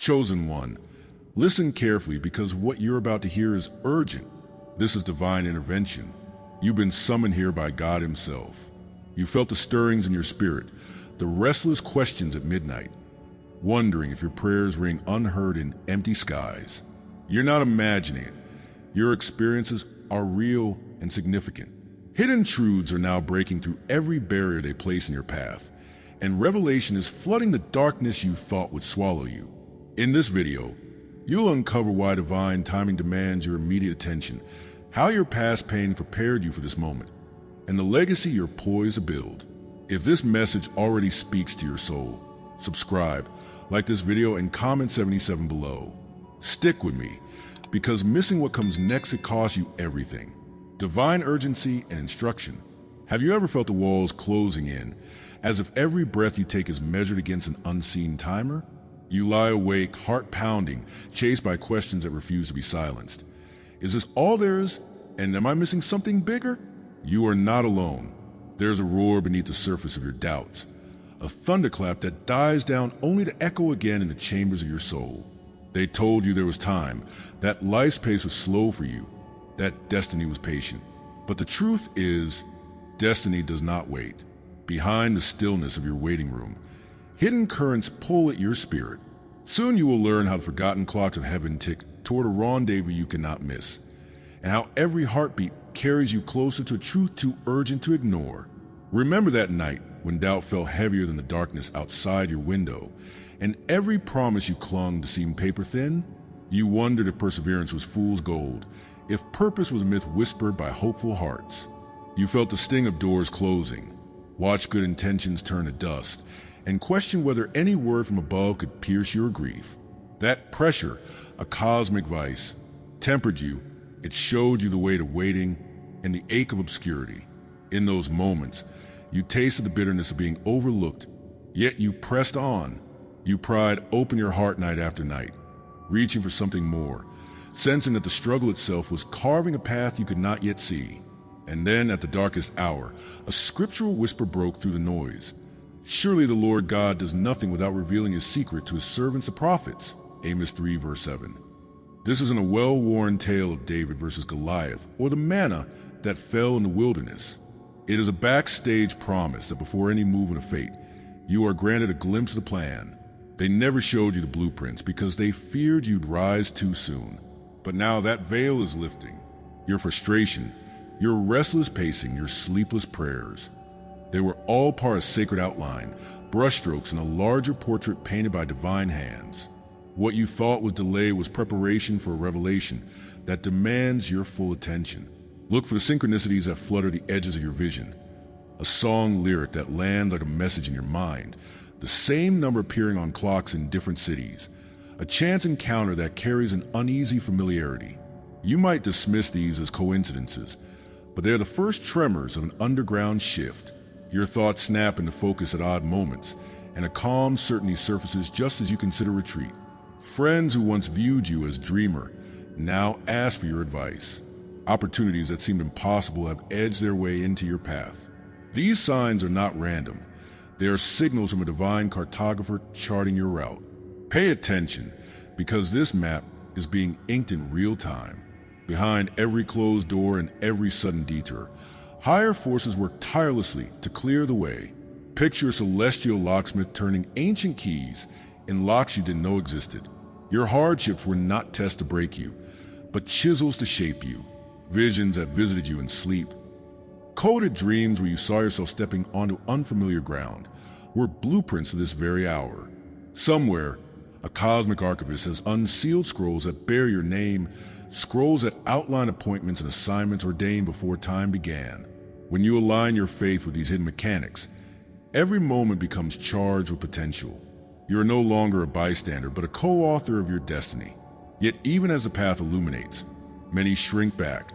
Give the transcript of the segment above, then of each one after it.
Chosen one, listen carefully because what you're about to hear is urgent. This is divine intervention. You've been summoned here by God Himself. You felt the stirrings in your spirit, the restless questions at midnight, wondering if your prayers ring unheard in empty skies. You're not imagining it. Your experiences are real and significant. Hidden truths are now breaking through every barrier they place in your path, and revelation is flooding the darkness you thought would swallow you. In this video, you'll uncover why divine timing demands your immediate attention, how your past pain prepared you for this moment, and the legacy you're poised to build. If this message already speaks to your soul, subscribe, like this video, and comment 77 below. Stick with me, because missing what comes next could cost you everything. Divine urgency and instruction. Have you ever felt the walls closing in, as if every breath you take is measured against an unseen timer? You lie awake, heart pounding, chased by questions that refuse to be silenced. Is this all there is? And am I missing something bigger? You are not alone. There's a roar beneath the surface of your doubts, a thunderclap that dies down only to echo again in the chambers of your soul. They told you there was time, that life's pace was slow for you, that destiny was patient. But the truth is, destiny does not wait. Behind the stillness of your waiting room, hidden currents pull at your spirit. Soon you will learn how the forgotten clocks of heaven tick toward a rendezvous you cannot miss, and how every heartbeat carries you closer to a truth too urgent to ignore. Remember that night when doubt felt heavier than the darkness outside your window, and every promise you clung to seemed paper thin? You wondered if perseverance was fool's gold, if purpose was a myth whispered by hopeful hearts. You felt the sting of doors closing, watched good intentions turn to dust, and questioned whether any word from above could pierce your grief. That pressure, a cosmic vice, tempered you. It showed you the weight of waiting and the ache of obscurity. In those moments, you tasted the bitterness of being overlooked, yet you pressed on. You pried open your heart night after night, reaching for something more, sensing that the struggle itself was carving a path you could not yet see. And then, at the darkest hour, a scriptural whisper broke through the noise. Surely the Lord God does nothing without revealing His secret to His servants the prophets. Amos 3 verse 7. This isn't a well-worn tale of David versus Goliath or the manna that fell in the wilderness. It is a backstage promise that before any movement of fate, you are granted a glimpse of the plan. They never showed you the blueprints because they feared you'd rise too soon. But now that veil is lifting. Your frustration, your restless pacing, your sleepless prayers, they were all part of sacred outline, brushstrokes in a larger portrait painted by divine hands. What you thought was delay was preparation for a revelation that demands your full attention. Look for the synchronicities that flutter the edges of your vision. A song lyric that lands like a message in your mind, the same number appearing on clocks in different cities, a chance encounter that carries an uneasy familiarity. You might dismiss these as coincidences, but they are the first tremors of an underground shift. Your thoughts snap into focus at odd moments, and a calm certainty surfaces just as you consider retreat. Friends who once viewed you as dreamer now ask for your advice. Opportunities that seemed impossible have edged their way into your path. These signs are not random. They are signals from a divine cartographer charting your route. Pay attention, because this map is being inked in real time. Behind every closed door and every sudden detour, higher forces work tirelessly to clear the way. Picture a celestial locksmith turning ancient keys in locks you didn't know existed. Your hardships were not tests to break you, but chisels to shape you. Visions that visited you in sleep, coded dreams where you saw yourself stepping onto unfamiliar ground, were blueprints of this very hour. Somewhere, a cosmic archivist has unsealed scrolls that bear your name, scrolls that outline appointments and assignments ordained before time began. When you align your faith with these hidden mechanics, every moment becomes charged with potential. You are no longer a bystander, but a co-author of your destiny. Yet even as the path illuminates, many shrink back,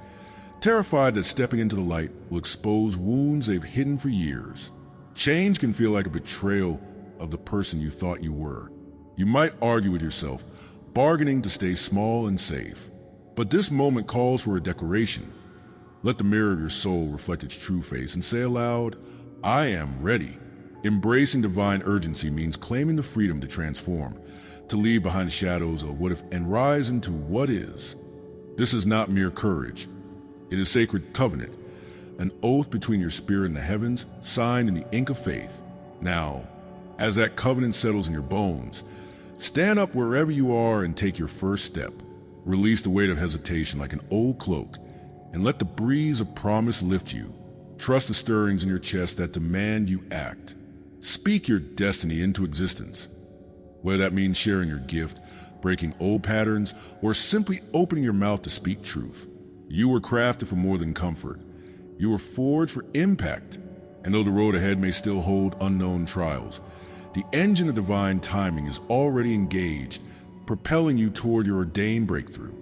terrified that stepping into the light will expose wounds they've hidden for years. Change can feel like a betrayal of the person you thought you were. You might argue with yourself, bargaining to stay small and safe. But this moment calls for a declaration. Let the mirror of your soul reflect its true face and say aloud, I am ready. Embracing divine urgency means claiming the freedom to transform, to leave behind the shadows of what if and rise into what is. This is not mere courage. It is sacred covenant, an oath between your spirit and the heavens, signed in the ink of faith. Now, as that covenant settles in your bones, stand up wherever you are and take your first step. Release the weight of hesitation like an old cloak, and let the breeze of promise lift you. Trust the stirrings in your chest that demand you act. Speak your destiny into existence. Whether that means sharing your gift, breaking old patterns, or simply opening your mouth to speak truth. You were crafted for more than comfort. You were forged for impact. And though the road ahead may still hold unknown trials, the engine of divine timing is already engaged, propelling you toward your ordained breakthrough.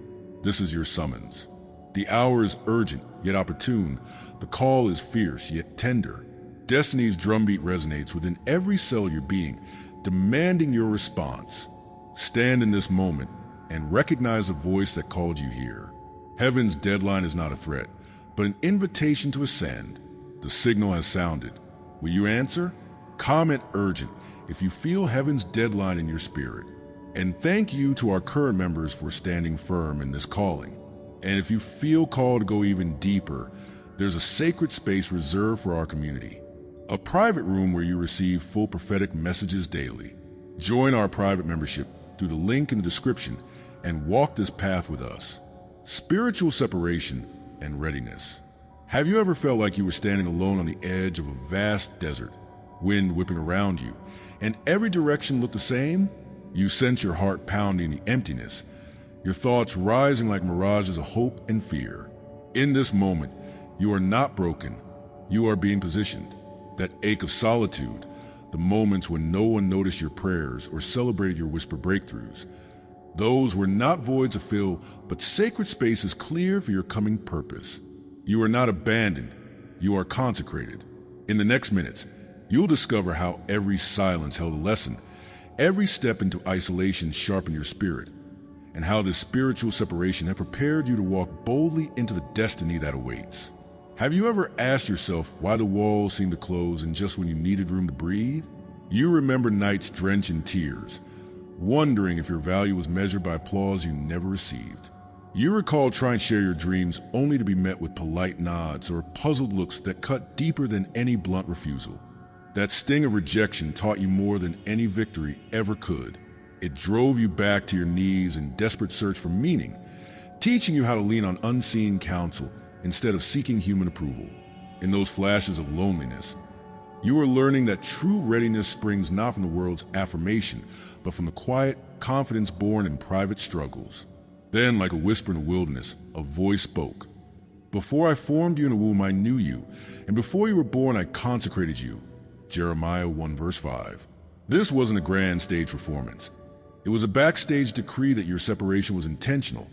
This is your summons. The hour is urgent, yet opportune. The call is fierce, yet tender. Destiny's drumbeat resonates within every cell of your being, demanding your response. Stand in this moment and recognize the voice that called you here. Heaven's deadline is not a threat, but an invitation to ascend. The signal has sounded. Will you answer? Comment urgent if you feel heaven's deadline in your spirit. And thank you to our current members for standing firm in this calling. And if you feel called to go even deeper, there's a sacred space reserved for our community. A private room where you receive full prophetic messages daily. Join our private membership through the link in the description and walk this path with us. Spiritual separation and readiness. Have you ever felt like you were standing alone on the edge of a vast desert, wind whipping around you, and every direction looked the same? You sense your heart pounding the emptiness, your thoughts rising like mirages of hope and fear. In this moment, you are not broken, you are being positioned. That ache of solitude, the moments when no one noticed your prayers or celebrated your whisper breakthroughs, those were not voids to fill, but sacred spaces clear for your coming purpose. You are not abandoned, you are consecrated. In the next minutes, you'll discover how every silence held a lesson, every step into isolation sharpened your spirit, and how this spiritual separation had prepared you to walk boldly into the destiny that awaits. Have you ever asked yourself why the walls seemed to close and just when you needed room to breathe? You remember nights drenched in tears, wondering if your value was measured by applause you never received. You recall trying to share your dreams only to be met with polite nods or puzzled looks that cut deeper than any blunt refusal. That sting of rejection taught you more than any victory ever could. It drove you back to your knees in desperate search for meaning, teaching you how to lean on unseen counsel instead of seeking human approval. In those flashes of loneliness, you are learning that true readiness springs not from the world's affirmation, but from the quiet confidence born in private struggles. Then, like a whisper in the wilderness, a voice spoke. Before I formed you in the womb, I knew you, and before you were born, I consecrated you. Jeremiah 1 verse 5. This wasn't a grand stage performance. It was a backstage decree that your separation was intentional,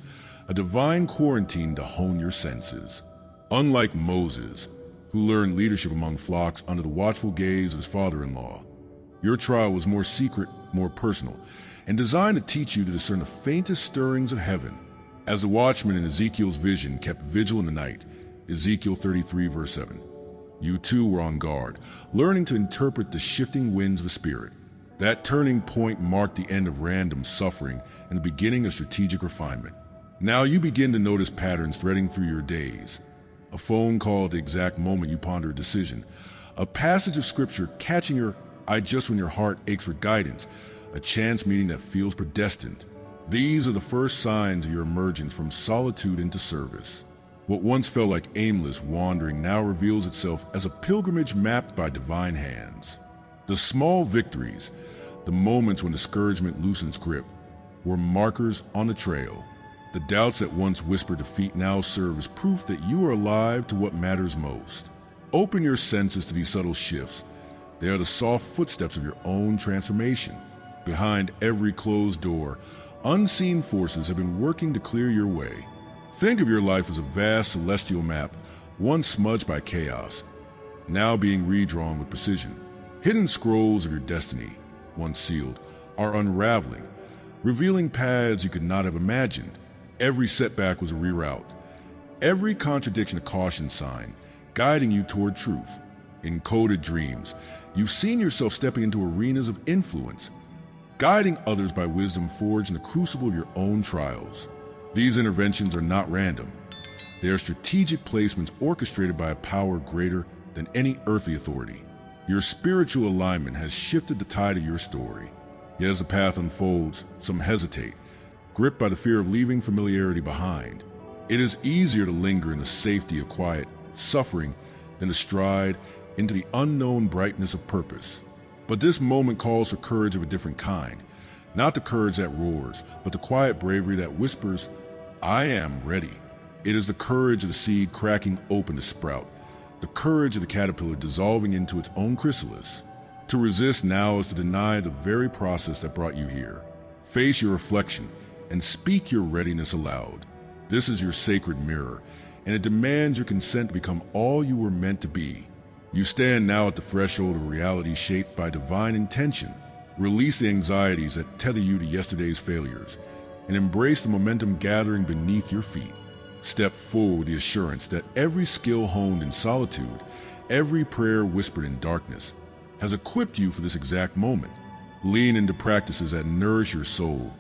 a divine quarantine to hone your senses. Unlike Moses, who learned leadership among flocks under the watchful gaze of his father-in-law, your trial was more secret, more personal, and designed to teach you to discern the faintest stirrings of heaven. As the watchman in Ezekiel's vision kept vigil in the night, Ezekiel 33 verse 7, you too were on guard, learning to interpret the shifting winds of the Spirit. That turning point marked the end of random suffering and the beginning of strategic refinement. Now you begin to notice patterns threading through your days. A phone call at the exact moment you ponder a decision. A passage of scripture catching your eye just when your heart aches for guidance. A chance meeting that feels predestined. These are the first signs of your emergence from solitude into service. What once felt like aimless wandering now reveals itself as a pilgrimage mapped by divine hands. The small victories, the moments when discouragement loosens grip, were markers on the trail. The doubts that once whispered defeat now serve as proof that you are alive to what matters most. Open your senses to these subtle shifts. They are the soft footsteps of your own transformation. Behind every closed door, unseen forces have been working to clear your way. Think of your life as a vast celestial map, once smudged by chaos, now being redrawn with precision. Hidden scrolls of your destiny, once sealed, are unraveling, revealing paths you could not have imagined. Every setback was a reroute, every contradiction a caution sign, guiding you toward truth. In coded dreams, you've seen yourself stepping into arenas of influence, guiding others by wisdom forged in the crucible of your own trials. These interventions are not random. They are strategic placements orchestrated by a power greater than any earthly authority. Your spiritual alignment has shifted the tide of your story. Yet as the path unfolds, some hesitate, gripped by the fear of leaving familiarity behind. It is easier to linger in the safety of quiet suffering than to stride into the unknown brightness of purpose. But this moment calls for courage of a different kind. Not the courage that roars, but the quiet bravery that whispers, "I am ready." It is the courage of the seed cracking open to sprout, the courage of the caterpillar dissolving into its own chrysalis. To resist now is to deny the very process that brought you here. Face your reflection and speak your readiness aloud. This is your sacred mirror, and it demands your consent to become all you were meant to be. You stand now at the threshold of reality shaped by divine intention. Release the anxieties that tether you to yesterday's failures, and embrace the momentum gathering beneath your feet. Step forward with the assurance that every skill honed in solitude, every prayer whispered in darkness, has equipped you for this exact moment. Lean into practices that nourish your soul.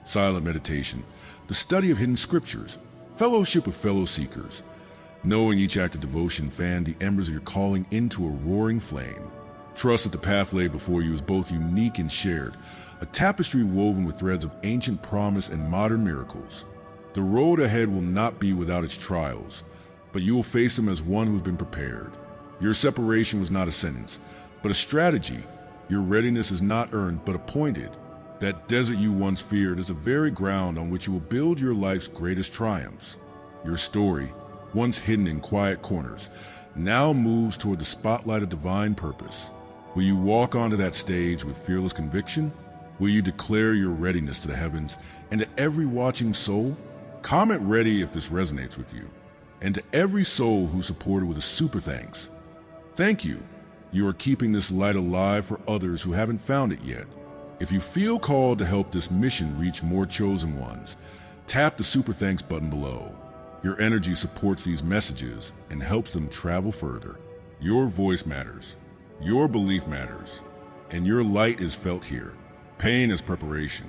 Silent meditation, the study of hidden scriptures, fellowship with fellow seekers. Knowing each act of devotion fan the embers of your calling into a roaring flame. Trust that the path laid before you is both unique and shared, a tapestry woven with threads of ancient promise and modern miracles. The road ahead will not be without its trials, but you will face them as one who has been prepared. Your separation was not a sentence, but a strategy. Your readiness is not earned, but appointed. That desert you once feared is the very ground on which you will build your life's greatest triumphs. Your story, once hidden in quiet corners, now moves toward the spotlight of divine purpose. Will you walk onto that stage with fearless conviction? Will you declare your readiness to the heavens and to every watching soul? Comment ready if this resonates with you. And to every soul who supported with a super thanks. Thank you. You are keeping this light alive for others who haven't found it yet. If you feel called to help this mission reach more chosen ones, tap the super thanks button below. Your energy supports these messages and helps them travel further. Your voice matters. Your belief matters. And your light is felt here. Pain is preparation.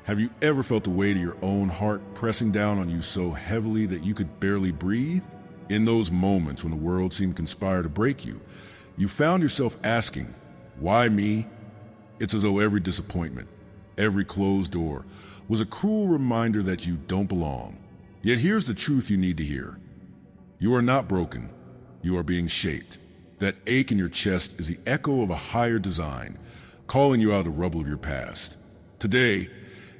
Have you ever felt the weight of your own heart pressing down on you so heavily that you could barely breathe? In those moments when the world seemed to conspire to break you, you found yourself asking, "Why me?" It's as though every disappointment, every closed door, was a cruel reminder that you don't belong. Yet here's the truth you need to hear. You are not broken. You are being shaped. That ache in your chest is the echo of a higher design, calling you out of the rubble of your past. Today,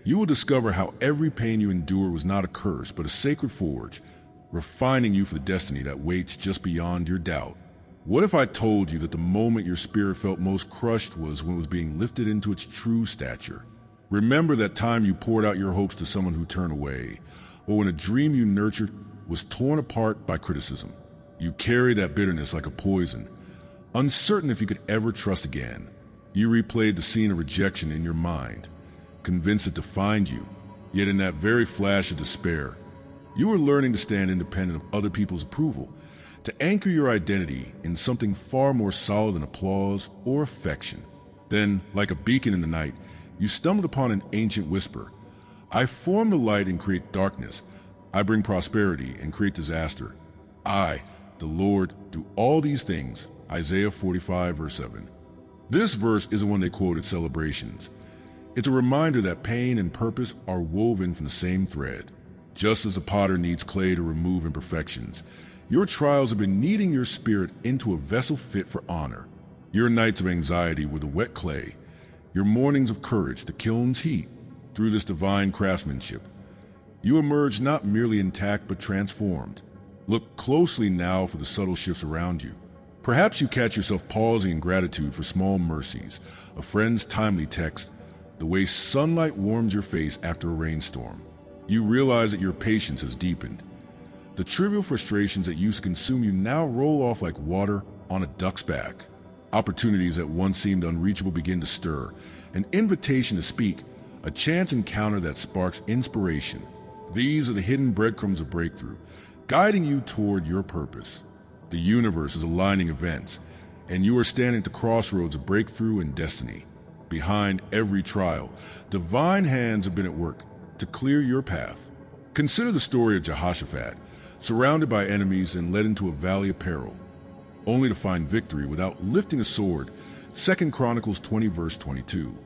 you will discover how every pain you endure was not a curse, but a sacred forge, refining you for the destiny that waits just beyond your doubt. What if I told you that the moment your spirit felt most crushed was when it was being lifted into its true stature? Remember that time you poured out your hopes to someone who turned away, or when a dream you nurtured was torn apart by criticism. You carry that bitterness like a poison, uncertain if you could ever trust again. You replayed the scene of rejection in your mind, convinced it defined you, yet in that very flash of despair, you were learning to stand independent of other people's approval, to anchor your identity in something far more solid than applause or affection. Then, like a beacon in the night, you stumbled upon an ancient whisper. I form the light and create darkness. I bring prosperity and create disaster. I, the Lord, do all these things. Isaiah 45, verse 7. This verse isn't one they quote at celebrations. It's a reminder that pain and purpose are woven from the same thread. Just as the potter needs clay to remove imperfections, your trials have been kneading your spirit into a vessel fit for honor. Your nights of anxiety were the wet clay, your mornings of courage the kiln's heat. Through this divine craftsmanship, you emerge not merely intact but transformed. Look closely now for the subtle shifts around you. Perhaps you catch yourself pausing in gratitude for small mercies, a friend's timely text, the way sunlight warms your face after a rainstorm. You realize that your patience has deepened. The trivial frustrations that used to consume you now roll off like water on a duck's back. Opportunities that once seemed unreachable begin to stir. An invitation to speak, a chance encounter that sparks inspiration. These are the hidden breadcrumbs of breakthrough, guiding you toward your purpose. The universe is aligning events, and you are standing at the crossroads of breakthrough and destiny. Behind every trial, divine hands have been at work to clear your path. Consider the story of Jehoshaphat, surrounded by enemies and led into a valley of peril, only to find victory without lifting a sword. 2 Chronicles 20 verse 22.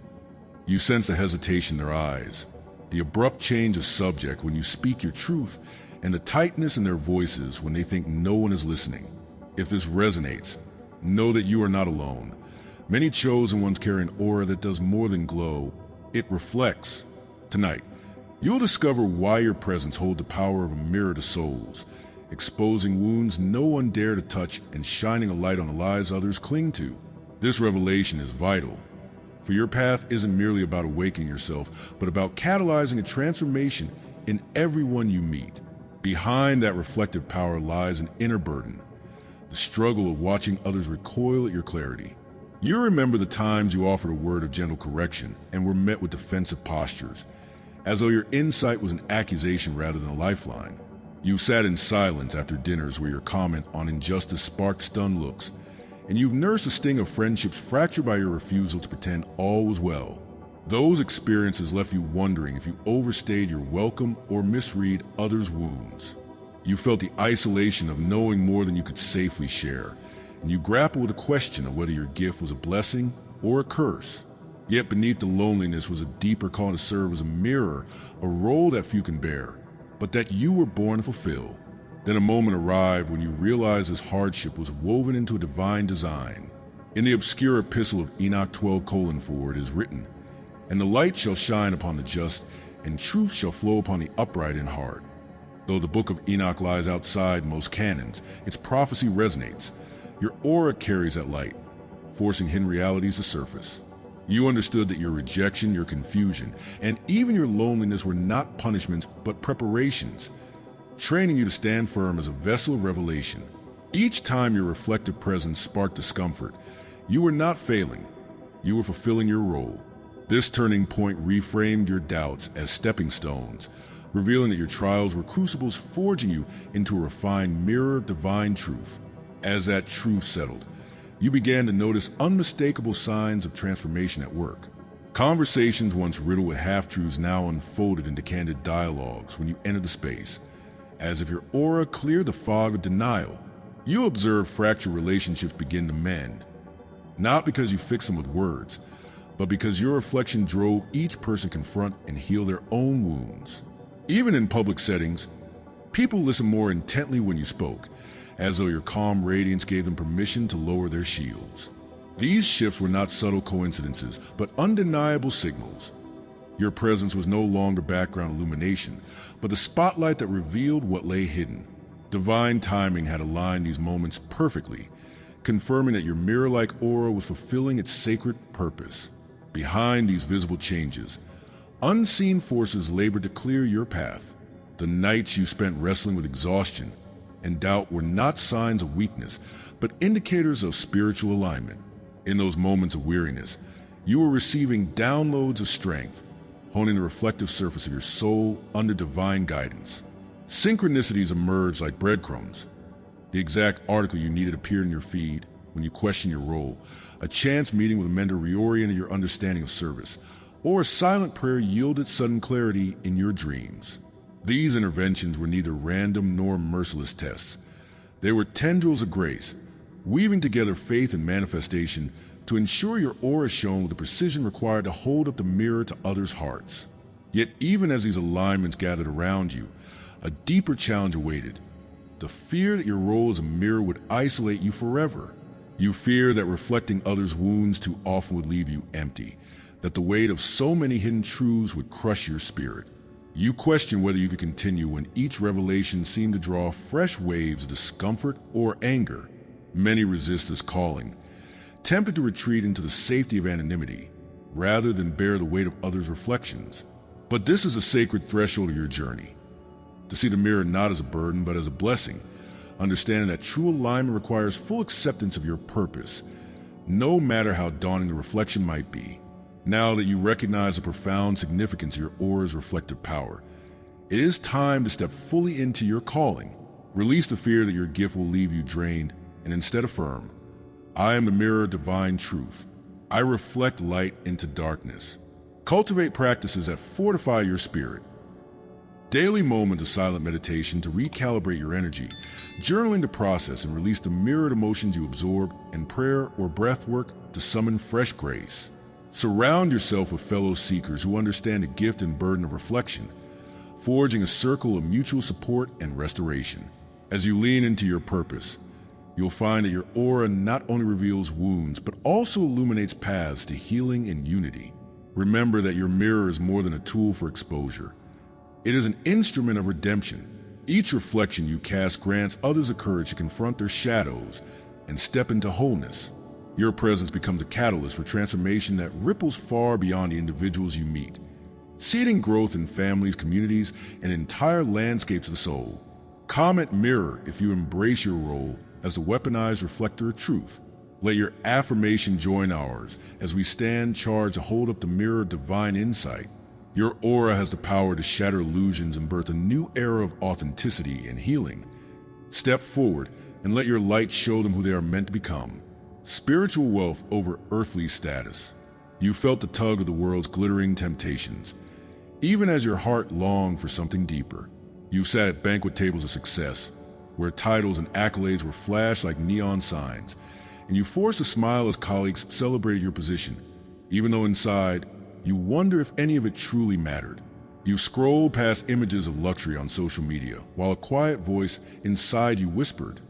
You sense the hesitation in their eyes, the abrupt change of subject when you speak your truth, and the tightness in their voices when they think no one is listening. If this resonates, know that you are not alone. Many chosen ones carry an aura that does more than glow. It reflects. Tonight, you'll discover why your presence holds the power of a mirror to souls, exposing wounds no one dare to touch and shining a light on the lies others cling to. This revelation is vital, for your path isn't merely about awakening yourself, but about catalyzing a transformation in everyone you meet. Behind that reflective power lies an inner burden, the struggle of watching others recoil at your clarity. You remember the times you offered a word of gentle correction and were met with defensive postures, as though your insight was an accusation rather than a lifeline. You've sat in silence after dinners where your comment on injustice sparked stunned looks, and you've nursed the sting of friendships fractured by your refusal to pretend all was well. Those experiences left you wondering if you overstayed your welcome or misread others' wounds. You felt the isolation of knowing more than you could safely share, and you grappled with the question of whether your gift was a blessing or a curse. Yet beneath the loneliness was a deeper call to serve as a mirror, a role that few can bear, but that you were born to fulfill. Then a moment arrived when you realized this hardship was woven into a divine design. In the obscure epistle of Enoch 12:4 it is written, "And the light shall shine upon the just, and truth shall flow upon the upright in heart." Though the book of Enoch lies outside most canons, its prophecy resonates. Your aura carries that light, forcing hidden realities to surface. You understood that your rejection, your confusion, and even your loneliness were not punishments but preparations, training you to stand firm as a vessel of revelation. Each time your reflective presence sparked discomfort, you were not failing, you were fulfilling your role. This turning point reframed your doubts as stepping stones, revealing that your trials were crucibles forging you into a refined mirror of divine truth. As that truth settled, you began to notice unmistakable signs of transformation at work. Conversations once riddled with half-truths now unfolded into candid dialogues when you entered the space. As if your aura cleared the fog of denial, you observed fractured relationships begin to mend. Not because you fixed them with words, but because your reflection drove each person confront and heal their own wounds. Even in public settings, people listened more intently when you spoke, as though your calm radiance gave them permission to lower their shields. These shifts were not subtle coincidences, but undeniable signals. Your presence was no longer background illumination, but the spotlight that revealed what lay hidden. Divine timing had aligned these moments perfectly, confirming that your mirror-like aura was fulfilling its sacred purpose. Behind these visible changes, unseen forces labored to clear your path. The nights you spent wrestling with exhaustion and doubt were not signs of weakness, but indicators of spiritual alignment. In those moments of weariness, you were receiving downloads of strength, honing the reflective surface of your soul under divine guidance. Synchronicities emerged like breadcrumbs. The exact article you needed appeared in your feed when you questioned your role, a chance meeting with a mentor reoriented your understanding of service, or a silent prayer yielded sudden clarity in your dreams. These interventions were neither random nor merciless tests. They were tendrils of grace, weaving together faith and manifestation to ensure your aura shone with the precision required to hold up the mirror to others' hearts. Yet even as these alignments gathered around you, a deeper challenge awaited. The fear that your role as a mirror would isolate you forever. You feared that reflecting others' wounds too often would leave you empty, that the weight of so many hidden truths would crush your spirit. You questioned whether you could continue when each revelation seemed to draw fresh waves of discomfort or anger. Many resist this calling, tempted to retreat into the safety of anonymity, rather than bear the weight of others' reflections. But this is a sacred threshold of your journey. To see the mirror not as a burden, but as a blessing, understanding that true alignment requires full acceptance of your purpose, no matter how daunting the reflection might be. Now that you recognize the profound significance of your aura's reflective power, it is time to step fully into your calling. Release the fear that your gift will leave you drained, and instead affirm, "I am the mirror of divine truth. I reflect light into darkness. Cultivate practices that fortify your spirit. Daily moment of silent meditation to recalibrate your energy. Journaling to process and release the mirrored emotions you absorb, and prayer or breath work to summon fresh grace. Surround yourself with fellow seekers who understand the gift and burden of reflection, forging a circle of mutual support and restoration. As you lean into your purpose, you'll find that your aura not only reveals wounds, but also illuminates paths to healing and unity. Remember that your mirror is more than a tool for exposure. It is an instrument of redemption. Each reflection you cast grants others the courage to confront their shadows and step into wholeness. Your presence becomes a catalyst for transformation that ripples far beyond the individuals you meet, seeding growth in families, communities, and entire landscapes of the soul. Comment mirror if you embrace your role as the weaponized reflector of truth. Let your affirmation join ours as we stand charged to hold up the mirror of divine insight. Your aura has the power to shatter illusions and birth a new era of authenticity and healing. Step forward and let your light show them who they are meant to become. Spiritual wealth over earthly status. You felt the tug of the world's glittering temptations, even as your heart longed for something deeper. You sat at banquet tables of success, where titles and accolades were flashed like neon signs, and you forced a smile as colleagues celebrated your position, even though inside, you wonder if any of it truly mattered. You scrolled past images of luxury on social media, while a quiet voice inside you whispered,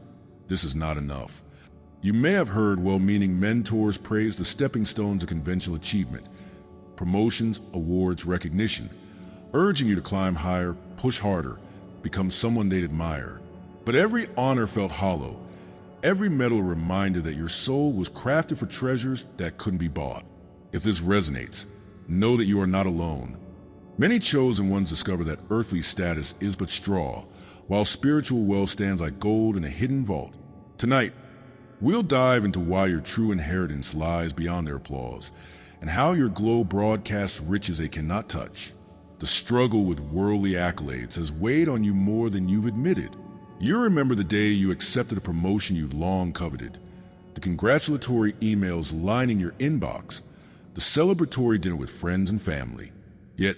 "This is not enough." You may have heard well-meaning mentors praise the stepping stones of conventional achievement, promotions, awards, recognition, urging you to climb higher, push harder, become someone they'd admire. But every honor felt hollow. Every medal a reminder that your soul was crafted for treasures that couldn't be bought. If this resonates, know that you are not alone. Many chosen ones discover that earthly status is but straw, while spiritual wealth stands like gold in a hidden vault. Tonight, we'll dive into why your true inheritance lies beyond their applause, and how your glow broadcasts riches they cannot touch. The struggle with worldly accolades has weighed on you more than you've admitted. You remember the day you accepted a promotion you'd long coveted, the congratulatory emails lining your inbox, the celebratory dinner with friends and family. Yet,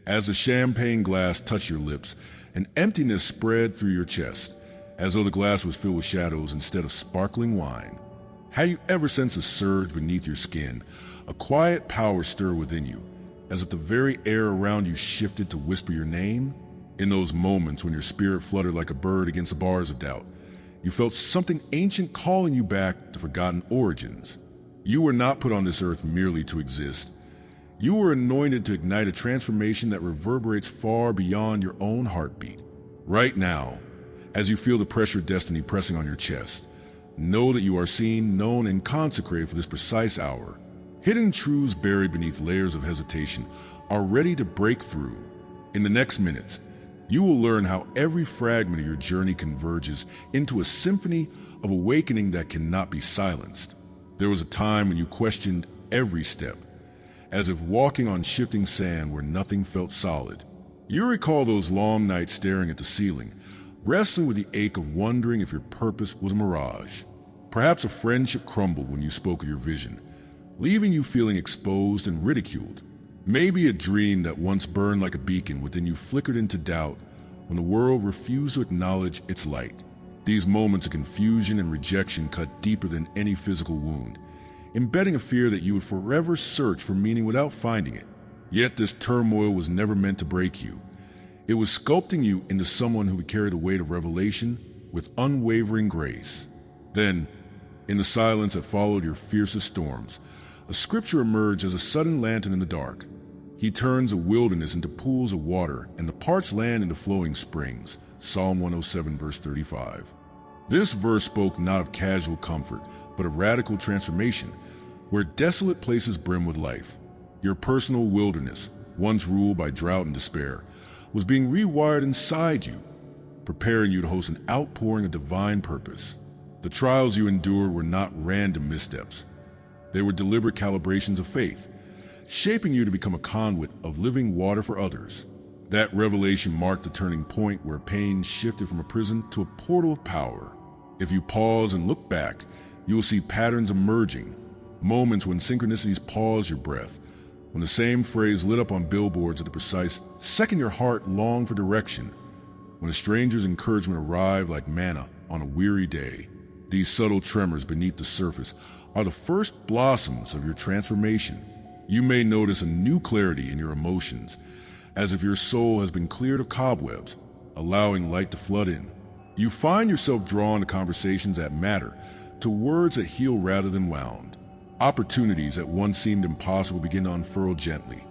as the champagne glass touched your lips, an emptiness spread through your chest, as though the glass was filled with shadows instead of sparkling wine. Have you ever sensed a surge beneath your skin, a quiet power stir within you, as if the very air around you shifted to whisper your name? In those moments when your spirit fluttered like a bird against the bars of doubt, you felt something ancient calling you back to forgotten origins. You were not put on this earth merely to exist. You were anointed to ignite a transformation that reverberates far beyond your own heartbeat. Right now, as you feel the pressure of destiny pressing on your chest, know that you are seen, known, and consecrated for this precise hour. Hidden truths buried beneath layers of hesitation are ready to break through. In the next minutes, you will learn how every fragment of your journey converges into a symphony of awakening that cannot be silenced. There was a time when you questioned every step, as if walking on shifting sand where nothing felt solid. You recall those long nights staring at the ceiling, wrestling with the ache of wondering if your purpose was a mirage. Perhaps a friendship crumbled when you spoke of your vision, leaving you feeling exposed and ridiculed. Maybe a dream that once burned like a beacon within you flickered into doubt when the world refused to acknowledge its light. These moments of confusion and rejection cut deeper than any physical wound, embedding a fear that you would forever search for meaning without finding it. Yet this turmoil was never meant to break you. It was sculpting you into someone who would carry the weight of revelation with unwavering grace. Then, in the silence that followed your fiercest storms, a scripture emerged as a sudden lantern in the dark. He turns a wilderness into pools of water and the parched land into flowing springs. Psalm 107, verse 35. This verse spoke not of casual comfort, but of radical transformation, where desolate places brim with life. Your personal wilderness, once ruled by drought and despair, was being rewired inside you, preparing you to host an outpouring of divine purpose. The trials you endured were not random missteps. They were deliberate calibrations of faith, shaping you to become a conduit of living water for others. That revelation marked the turning point where pain shifted from a prison to a portal of power. If you pause and look back, you will see patterns emerging, Moments when synchronicities pause your breath, when the same phrase lit up on billboards at the precise second your heart longed for direction, when a stranger's encouragement arrived like manna on a weary day. These subtle tremors beneath the surface are the first blossoms of your transformation. You may notice a new clarity in your emotions, as if your soul has been cleared of cobwebs, allowing light to flood in. You find yourself drawn to conversations that matter, to words that heal rather than wound. Opportunities that once seemed impossible begin to unfurl gently,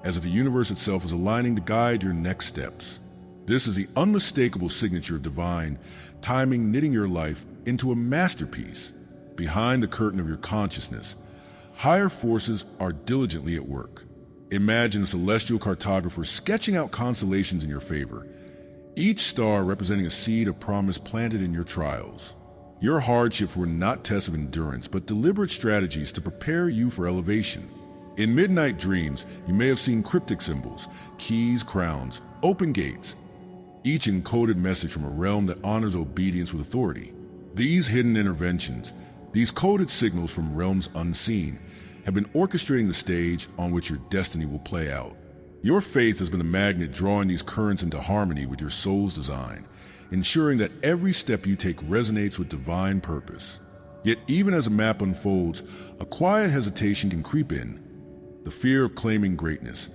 as if the universe itself is aligning to guide your next steps. This is the unmistakable signature of divine timing, knitting your life into a masterpiece. Behind the curtain of your consciousness, higher forces are diligently at work. Imagine a celestial cartographer sketching out constellations in your favor, each star representing a seed of promise planted in your trials. Your hardships were not tests of endurance, but deliberate strategies to prepare you for elevation. In midnight dreams, you may have seen cryptic symbols, keys, crowns, open gates, each encoded message from a realm that honors obedience with authority. These hidden interventions, these coded signals from realms unseen, have been orchestrating the stage on which your destiny will play out. Your faith has been the magnet drawing these currents into harmony with your soul's design, ensuring that every step you take resonates with divine purpose. Yet even as a map unfolds, a quiet hesitation can creep in. The fear of claiming greatness,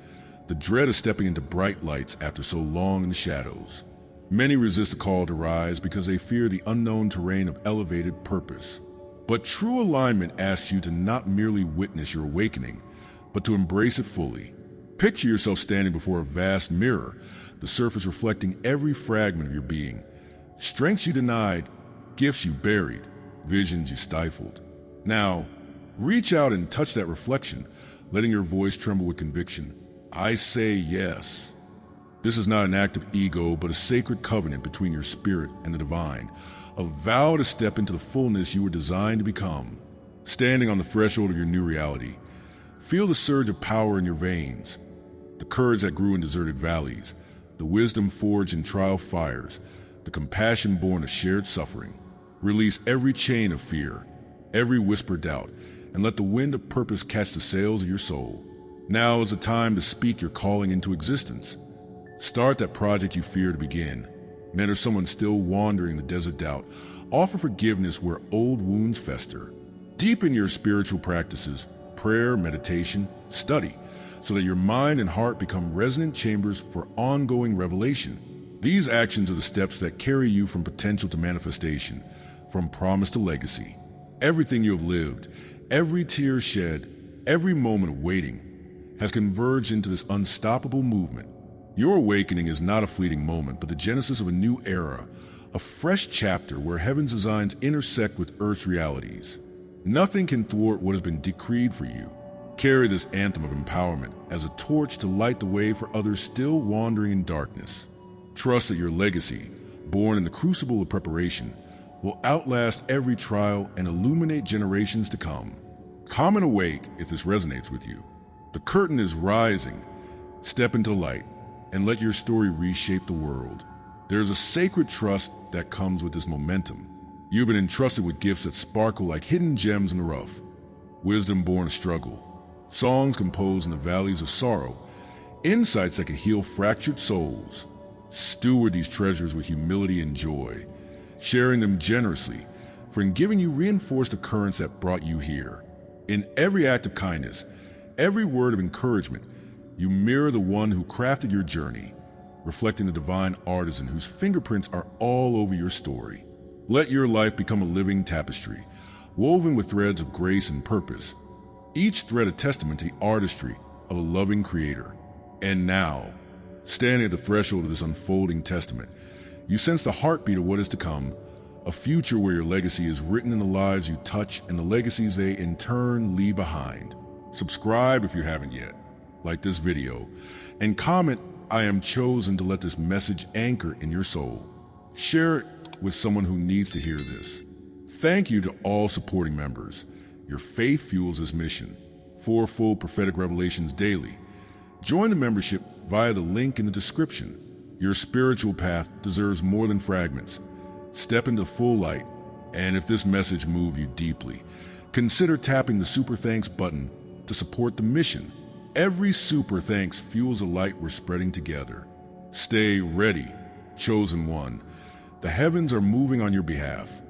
the dread of stepping into bright lights after so long in the shadows. Many resist the call to rise because they fear the unknown terrain of elevated purpose. But true alignment asks you to not merely witness your awakening, but to embrace it fully. Picture yourself standing before a vast mirror, the surface reflecting every fragment of your being. Strengths you denied, gifts you buried, visions you stifled. Now, reach out and touch that reflection, letting your voice tremble with conviction. I say yes. This is not an act of ego, but a sacred covenant between your spirit and the divine, a vow to step into the fullness you were designed to become. Standing on the threshold of your new reality, feel the surge of power in your veins, the courage that grew in deserted valleys, the wisdom forged in trial fires, the compassion born of shared suffering. Release every chain of fear, every whispered doubt, and let the wind of purpose catch the sails of your soul. Now is the time to speak your calling into existence. Start that project you fear to begin. Mentor someone still wandering the desert doubt. Offer forgiveness where old wounds fester. Deepen your spiritual practices, prayer, meditation, study, so that your mind and heart become resonant chambers for ongoing revelation. These actions are the steps that carry you from potential to manifestation, from promise to legacy. Everything you have lived, every tear shed, every moment of waiting, has converged into this unstoppable movement. Your awakening is not a fleeting moment, but the genesis of a new era, a fresh chapter where heaven's designs intersect with earth's realities. Nothing can thwart what has been decreed for you. Carry this anthem of empowerment as a torch to light the way for others still wandering in darkness. Trust that your legacy, born in the crucible of preparation, will outlast every trial and illuminate generations to come. Come and awake if this resonates with you. The curtain is rising. Step into light and let your story reshape the world. There is a sacred trust that comes with this momentum. You've been entrusted with gifts that sparkle like hidden gems in the rough. Wisdom born of struggle. Songs composed in the valleys of sorrow. Insights that can heal fractured souls. Steward these treasures with humility and joy, sharing them generously, for in giving you reinforce the currents that brought you here. In every act of kindness, every word of encouragement, you mirror the one who crafted your journey, reflecting the divine artisan whose fingerprints are all over your story. Let your life become a living tapestry, woven with threads of grace and purpose, each thread a testament to the artistry of a loving creator. And now, standing at the threshold of this unfolding testament, you sense the heartbeat of what is to come, a future where your legacy is written in the lives you touch and the legacies they in turn leave behind. Subscribe if you haven't yet, like this video, and comment, I am chosen to let this message anchor in your soul. Share it with someone who needs to hear this. Thank you to all supporting members. Your faith fuels this mission. 4 full prophetic revelations daily. Join the membership via the link in the description. Your spiritual path deserves more than fragments. Step into full light, and if this message moved you deeply, Consider tapping the Super Thanks button to support the mission. Every Super Thanks fuels a light we're spreading together. Stay ready, Chosen One. The heavens are moving on your behalf.